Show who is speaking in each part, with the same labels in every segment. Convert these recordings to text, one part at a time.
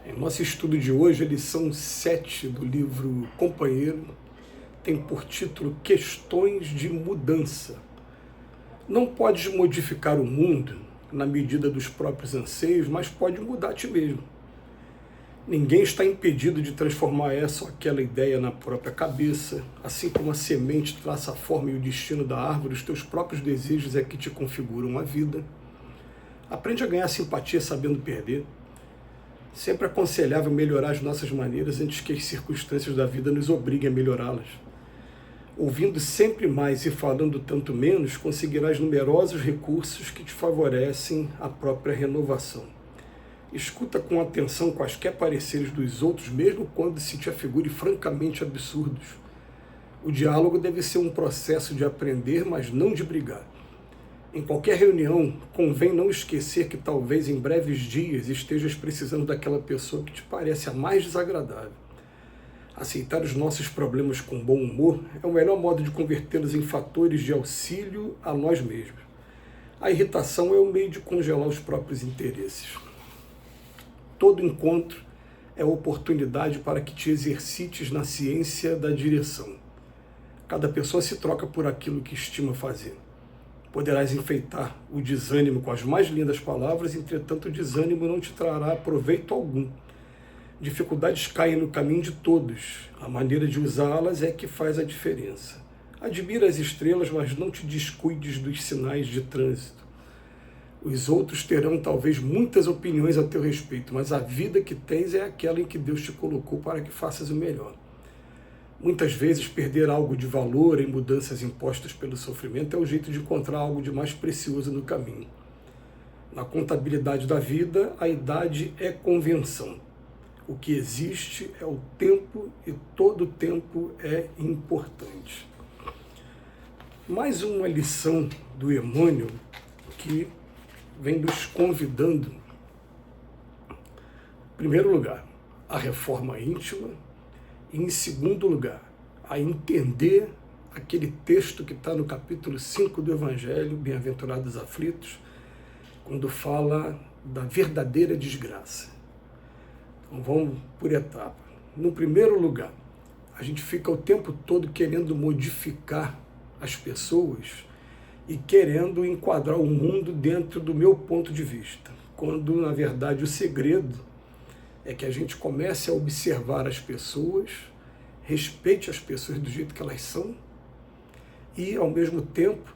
Speaker 1: Em nosso estudo de hoje, a lição 7 do livro Companheiro tem por título Questões de Mudança. Não podes modificar o mundo na medida dos próprios anseios, mas pode mudar a ti mesmo. Ninguém está impedido de transformar essa ou aquela ideia na própria cabeça. Assim como a semente traça a forma e o destino da árvore, os teus próprios desejos é que te configuram a vida. Aprende a ganhar simpatia sabendo perder. Sempre é aconselhável melhorar as nossas maneiras antes que as circunstâncias da vida nos obriguem a melhorá-las. Ouvindo sempre mais e falando tanto menos, conseguirás numerosos recursos que te favorecem a própria renovação. Escuta com atenção quaisquer pareceres dos outros, mesmo quando se te afigure francamente absurdos. O diálogo deve ser um processo de aprender, mas não de brigar. Em qualquer reunião, convém não esquecer que talvez em breves dias estejas precisando daquela pessoa que te parece a mais desagradável. Aceitar os nossos problemas com bom humor é o melhor modo de convertê-los em fatores de auxílio a nós mesmos. A irritação é o meio de congelar os próprios interesses. Todo encontro é oportunidade para que te exercites na ciência da direção. Cada pessoa se troca por aquilo que estima fazer. Poderás enfeitar o desânimo com as mais lindas palavras, entretanto o desânimo não te trará proveito algum. Dificuldades caem no caminho de todos. A maneira de usá-las é que faz a diferença. Admira as estrelas, mas não te descuides dos sinais de trânsito. Os outros terão talvez muitas opiniões a teu respeito, mas a vida que tens é aquela em que Deus te colocou para que faças o melhor. Muitas vezes perder algo de valor em mudanças impostas pelo sofrimento é o jeito de encontrar algo de mais precioso no caminho. Na contabilidade da vida, a idade é convenção. O que existe é o tempo e todo tempo é importante. Mais uma lição do Emmanuel que vem nos convidando, em primeiro lugar, a reforma íntima, e em segundo lugar, a entender aquele texto que está no capítulo 5 do Evangelho, Bem-aventurados aflitos, quando fala da verdadeira desgraça. Então vamos por etapa. No primeiro lugar, a gente fica o tempo todo querendo modificar as pessoas e querendo enquadrar o mundo dentro do meu ponto de vista, quando, na verdade, o segredo é que a gente comece a observar as pessoas, respeite as pessoas do jeito que elas são e, ao mesmo tempo,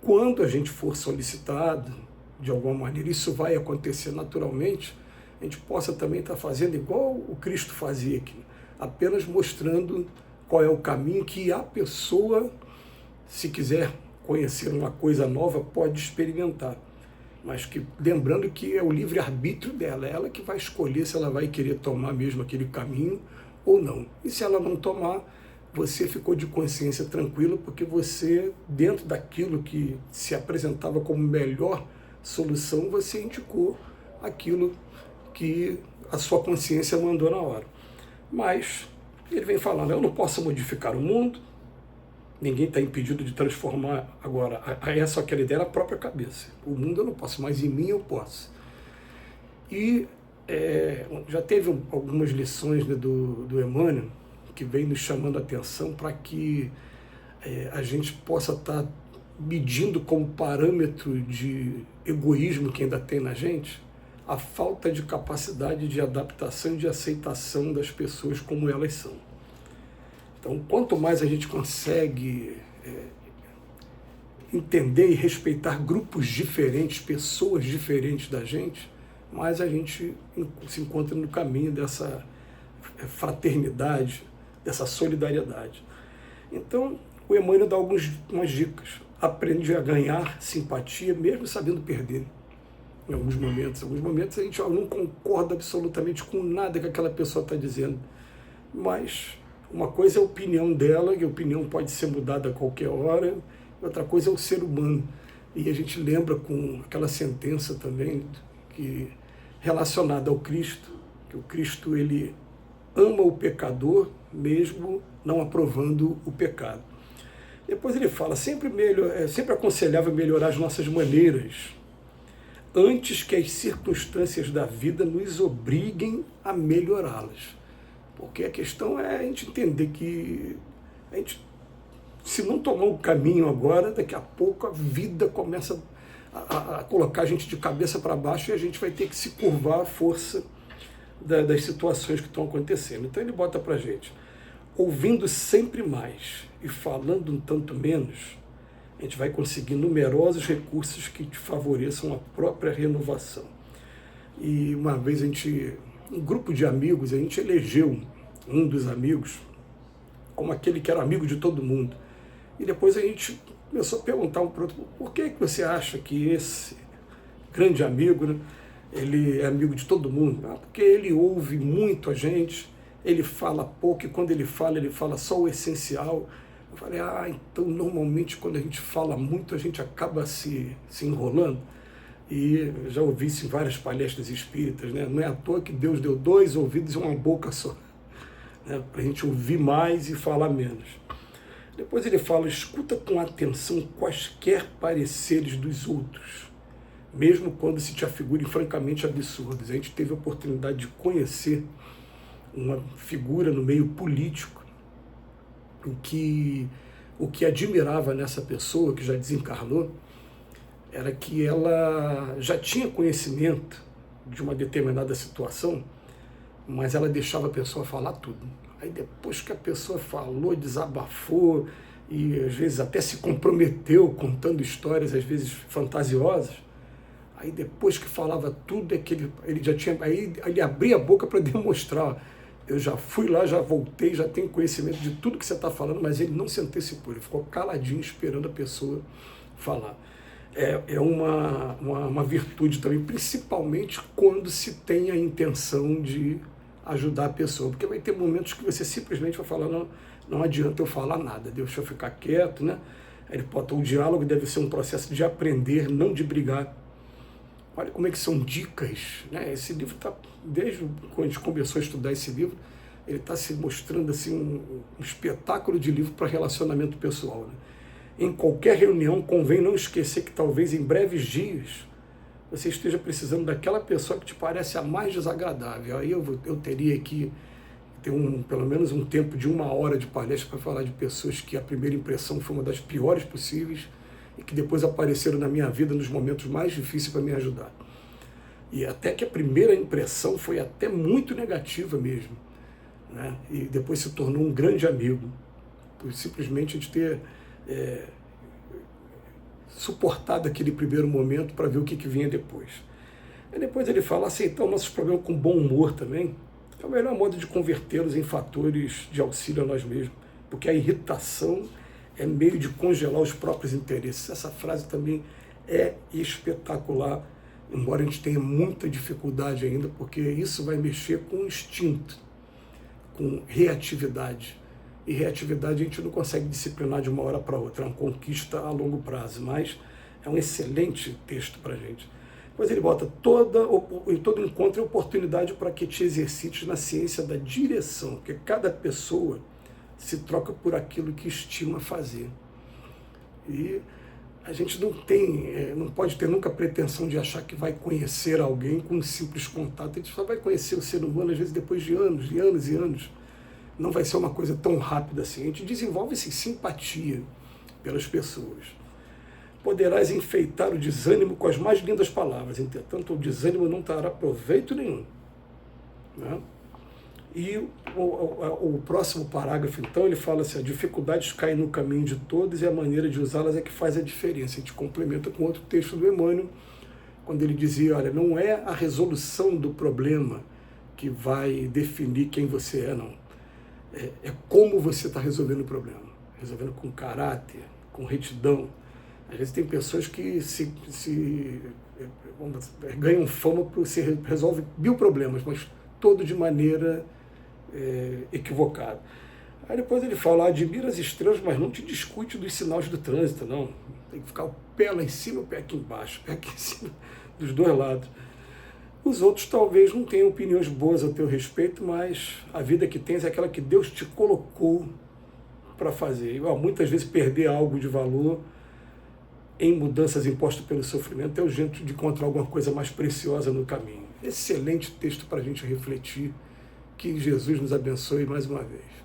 Speaker 1: quando a gente for solicitado, de alguma maneira, isso vai acontecer naturalmente, a gente possa também estar fazendo igual o Cristo fazia aqui, apenas mostrando qual é o caminho que a pessoa, se quiser conhecer uma coisa nova, pode experimentar. Mas que, lembrando que é o livre-arbítrio dela, ela que vai escolher se ela vai querer tomar mesmo aquele caminho ou não. E se ela não tomar, você ficou de consciência tranquila, porque você, dentro daquilo que se apresentava como melhor solução, você indicou aquilo que a sua consciência mandou na hora. Mas ele vem falando, eu não posso modificar o mundo, ninguém está impedido de transformar agora essa ou aquela ideia na própria cabeça. O mundo eu não posso, mas em mim eu posso. E já teve algumas lições, né, do Emmanuel que vem nos chamando a atenção para que a gente possa estar medindo como parâmetro de egoísmo que ainda tem na gente a falta de capacidade de adaptação e de aceitação das pessoas como elas são. Então, quanto mais a gente consegue entender e respeitar grupos diferentes, pessoas diferentes da gente, mais a gente se encontra no caminho dessa fraternidade, dessa solidariedade. Então, o Emmanuel dá umas dicas. Aprende a ganhar simpatia, mesmo sabendo perder. Em alguns momentos a gente não concorda absolutamente com nada que aquela pessoa está dizendo, mas uma coisa é a opinião dela, e a opinião pode ser mudada a qualquer hora, outra coisa é o ser humano. E a gente lembra com aquela sentença também que, relacionada ao Cristo, que o Cristo ele ama o pecador mesmo não aprovando o pecado. Depois ele fala, sempre aconselhável melhorar as nossas maneiras antes que as circunstâncias da vida nos obriguem a melhorá-las. Porque a questão é a gente entender que a gente, se não tomar um caminho agora, daqui a pouco a vida começa a colocar a gente de cabeça para baixo e a gente vai ter que se curvar à força das situações que estão acontecendo. Então ele bota para a gente: ouvindo sempre mais e falando um tanto menos, a gente vai conseguir numerosos recursos que te favoreçam a própria renovação. E uma vez um grupo de amigos, a gente elegeu um dos amigos como aquele que era amigo de todo mundo. E depois a gente começou a perguntar um para o outro: por que você acha que esse grande amigo, né, ele é amigo de todo mundo? Porque ele ouve muito a gente, ele fala pouco, e quando ele fala só o essencial. Eu falei: então normalmente quando a gente fala muito a gente acaba se enrolando. E já ouvi isso em várias palestras espíritas, né? Não é à toa que Deus deu 2 ouvidos e uma boca só, né? Para a gente ouvir mais e falar menos. Depois ele fala: escuta com atenção quaisquer pareceres dos outros, mesmo quando se te afigurem francamente absurdos. A gente teve a oportunidade de conhecer uma figura no meio político o que admirava nessa pessoa, que já desencarnou, era que ela já tinha conhecimento de uma determinada situação, mas ela deixava a pessoa falar tudo. Aí depois que a pessoa falou, desabafou, e às vezes até se comprometeu contando histórias, às vezes fantasiosas, aí depois que falava tudo, é que ele já tinha, aí ele abria a boca para demonstrar: eu já fui lá, já voltei, já tenho conhecimento de tudo que você está falando, mas ele não se antecipou, ele ficou caladinho esperando a pessoa falar. É uma virtude também, principalmente quando se tem a intenção de ajudar a pessoa, porque vai ter momentos que você simplesmente vai falar: não adianta eu falar nada, deixa eu ficar quieto, né? Aí ele bota: o diálogo deve ser um processo de aprender, não de brigar. Olha como é que são dicas, né? Esse livro está, desde quando a gente começou a estudar esse livro, ele está se mostrando assim um espetáculo de livro para relacionamento pessoal, né? Em qualquer reunião, convém não esquecer que talvez em breves dias você esteja precisando daquela pessoa que te parece a mais desagradável. Aí eu teria que ter pelo menos um tempo de 1 hora de palestra para falar de pessoas que a primeira impressão foi uma das piores possíveis e que depois apareceram na minha vida nos momentos mais difíceis para me ajudar. E até que a primeira impressão foi até muito negativa mesmo, né? E depois se tornou um grande amigo, por simplesmente a gente ter suportado aquele primeiro momento para ver o que vinha depois. E depois ele fala: aceitar os nossos problemas com bom humor também é o melhor modo de convertê-los em fatores de auxílio a nós mesmos, porque a irritação é meio de congelar os próprios interesses. Essa frase também é espetacular, embora a gente tenha muita dificuldade ainda, porque isso vai mexer com o instinto, com reatividade. E reatividade a gente não consegue disciplinar de uma hora para outra, é uma conquista a longo prazo, mas é um excelente texto para a gente. Depois ele bota: em todo encontro é oportunidade para que te exercites na ciência da direção, porque cada pessoa se troca por aquilo que estima fazer. E a gente não pode ter nunca a pretensão de achar que vai conhecer alguém com um simples contato. A gente só vai conhecer o ser humano, às vezes, depois de anos e anos e anos. Não vai ser uma coisa tão rápida assim. A gente desenvolve-se simpatia pelas pessoas. Poderás enfeitar o desânimo com as mais lindas palavras, entretanto o desânimo não trará proveito nenhum, né? E o próximo parágrafo, então, ele fala assim: as dificuldades caem no caminho de todos e a maneira de usá-las é que faz a diferença. A gente complementa com outro texto do Emmanuel, quando ele dizia: olha, não é a resolução do problema que vai definir quem você é, não. É como você está resolvendo o problema. Resolvendo com caráter, com retidão. Às vezes tem pessoas que ganham fama por se resolve 1000 problemas, mas todo de maneira equivocada. Aí depois ele fala: admira as estrelas, mas não te discute dos sinais do trânsito, não. Tem que ficar o pé lá em cima e o pé aqui embaixo, o pé aqui em cima, dos dois lados. Os outros talvez não tenham opiniões boas a teu respeito, mas a vida que tens é aquela que Deus te colocou para fazer. Muitas vezes perder algo de valor em mudanças impostas pelo sofrimento é o jeito de encontrar alguma coisa mais preciosa no caminho. Excelente texto para a gente refletir. Que Jesus nos abençoe mais uma vez.